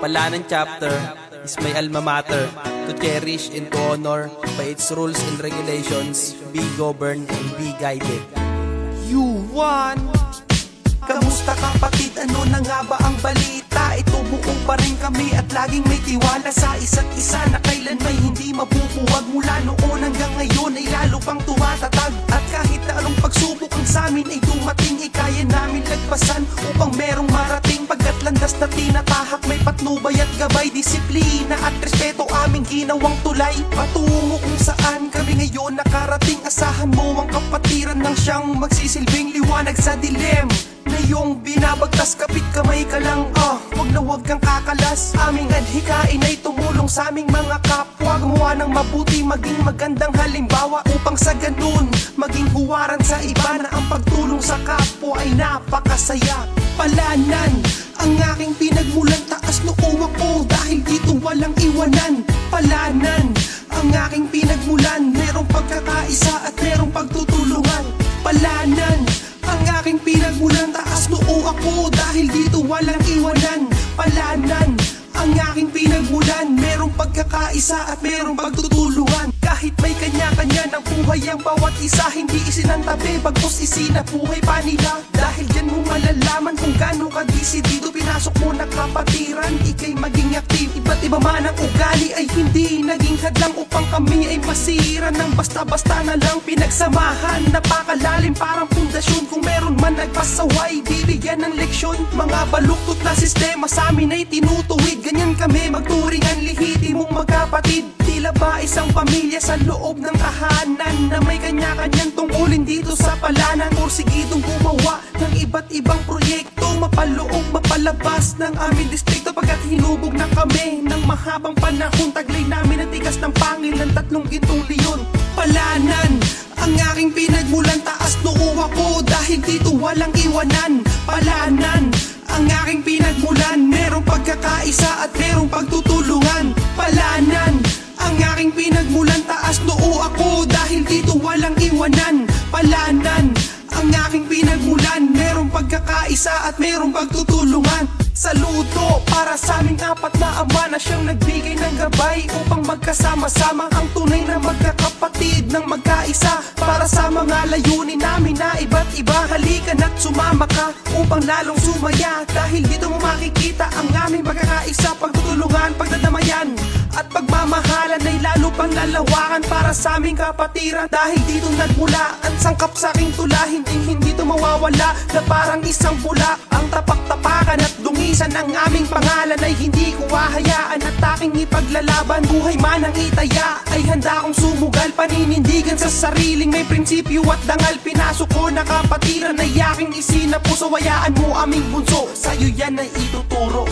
Pala ng chapter is my alma mater, to cherish and to honor by its rules and regulations, be governed and be guided. You won! Kamusta kapatid? Ano na nga ba ang balita? Ito buo pa rin kami at laging may tiwala sa isa't isa na kailan may hindi mabubuwag. Mula noon hanggang ngayon ay lalo pang tumatatag. At kahit na anong pagsubok ang samin ay dumating, kaya namin lagpasan upang merong marating. Pagkat landas na tinatahak, may patnubay at gabay, disiplina at respeto aming ginawang tulay. Patungo kung saan kami ngayon nakarating. Asahan mo ang kapatiran ng siyang magsisilbing liwanag sa dilim na iyong binabagtas. Kapit kamay ka lang, wag kang kakalas. Aming adhikain ay tumulong sa aming mga kapwa, gumawa ng mabuti, maging magandang halimbawa, upang sa ganun maging huwaran sa iba na ang pagtulong sa kapwa ay napakasaya. Palanan ang aking pinagmulan, taas noo ako dahil dito walang iwanan. Palanan ang aking pinagmulan, merong pagkakaisa at merong pagtutulungan. Palanan ang aking pinagmulan, taas noo ako dahil dito walang iwanan. Palanan ang aking pinagmulan, merong pagkakaisa at merong pagtutulungan. Kahit may kanya-kanya ng buhay ang bawat isa, hindi isinantabi bagkus isinabuhay pa nila. Dahil dyan mo malalaman kung gaano ka disidido, pinasok mo na kapatiran, ikay maging active. Iba't iba man ang ugali ay hindi naging hadlang upang kami ay masira ng basta-basta na lang pinagsamahan. Napakalalim parang pundasyon, kung meron man nagpasaway bibigyan ng leksyon. Mga baluktot na sistema sa amin ay tinutuwid, ganyan kami magturing ang lihitimong magkapatid. Tila ba isang pamilya sa loob ng tahanan na may kanya-kanyang tungkulin dito sa palanan. Porsigidong gumawa ng iba't ibang proyekto, mapaloob, mapalabas ng aming distrito. Pagkat hinubog na kami ng mahabang panahon, taglay namin ang tigas ng pangil ng 3 gintong leon. Palanan ang aking pinagmulan, taas noo ako dahil dito walang iwanan. Palanan ang aking pinagmulan, merong pagkakaisa at merong pagtutulungan. Palanan ang aking pinagmulan, taas noo ako dahil dito walang iwanan. Palanan ang aking pinagmulan, merong pagkakaisa at merong pagtutulungan. Saludo para sa aming 4 na ama na siyang nagbigay ng gabay upang magkasama-sama ang tunay na magkakapatid ng magkaisa. Para sa mga layunin namin na iba't iba, halika na't sumama ka upang lalong sumaya. Dahil dito mo makikita ang aming magkakaisa, pagtutulungan, pagdadamayan at pagmamahalan ay lalo pang lalawakan para sa aming kapatiran. Dahil dito nagmula ang sangkap sa aking tula, hindi to mawawala na parang isang bula. Ang tapak-tapakan at dungisan ng aming pangalan ay hindi ko hahayaan at aking ipaglalaban. Buhay man ang itaya ay handa kong sumugal, paninindigan sa sariling may prinsipyo at dangal. Pinasok ko na kapatiran ay aking isinapuso, hayaan mo aming bunso, sa'yo yan ay ituturo.